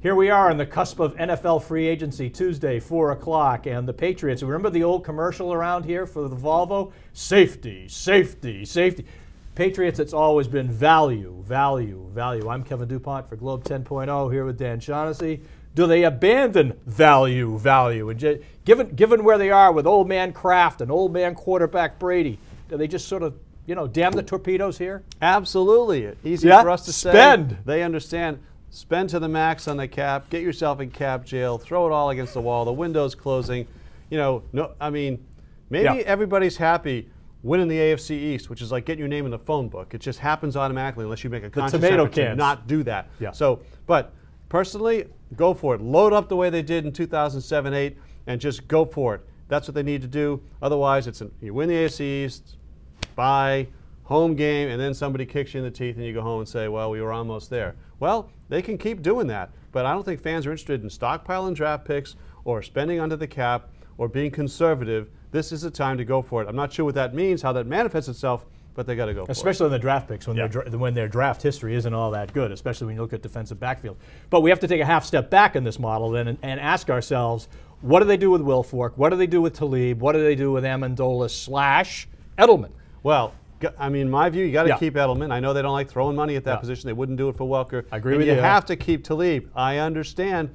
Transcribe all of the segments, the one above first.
Here we are on the cusp of NFL free agency, Tuesday, 4 o'clock, and the Patriots. Remember the old commercial around here for the Volvo? Safety, safety, safety. Patriots, it's always been value, value, value. I'm Kevin Dupont for Globe 10.0 here with Dan Shaughnessy. Do they abandon value, value? And given where they are with old man Kraft and old man quarterback Brady, do they just sort of, damn the torpedoes here? Absolutely. Easy for us to spend. Say. They understand. Spend to the max on the cap. Get yourself in cap jail. Throw it all against the wall. The window's closing. Maybe everybody's happy winning the AFC East, which is like getting your name in the phone book. It just happens automatically unless you make a conscious effort to not do that. Yeah. But personally, go for it. Load up the way they did in 2007-8 and just go for it. That's what they need to do. Otherwise, you win the AFC East, bye, home game, and then somebody kicks you in the teeth and you go home and say, well, we were almost there. Well, they can keep doing that, but I don't think fans are interested in stockpiling draft picks or spending under the cap or being conservative. This is the time to go for it. I'm not sure what that means, how that manifests itself, but they got to go for it. Especially in the draft picks when their draft history isn't all that good, especially when you look at defensive backfield. But we have to take a half step back in this model then and ask ourselves, what do they do with Wilfork? What do they do with Talib? What do they do with Amendola / Edelman? Well, in my view, you got to keep Edelman. I know they don't like throwing money at that position. They wouldn't do it for Welker. I agree with you. You have to keep Talib. I understand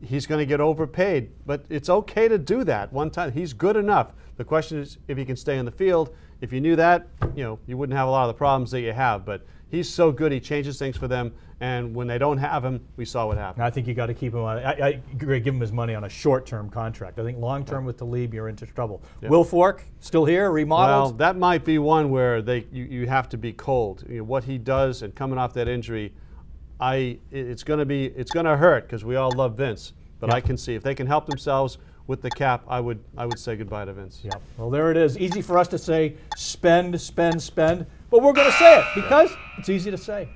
he's going to get overpaid, but it's okay to do that one time. He's good enough. The question is if he can stay in the field. If you knew that, you wouldn't have a lot of the problems that you have. But he's so good, he changes things for them. And when they don't have him, we saw what happened. I think you got to keep him on. I agree, give him his money on a short-term contract. I think long-term with Talib, you're into trouble. Yep. Wilfork, still here, remodeled? Well, that might be one where you have to be cold. What he does and coming off that injury, it's going to hurt because we all love Vince. But I can see if they can help themselves with the cap, I would say goodbye to Vince. Yeah. Well, there it is. Easy for us to say spend, spend, spend, but we're going to say it because it's easy to say.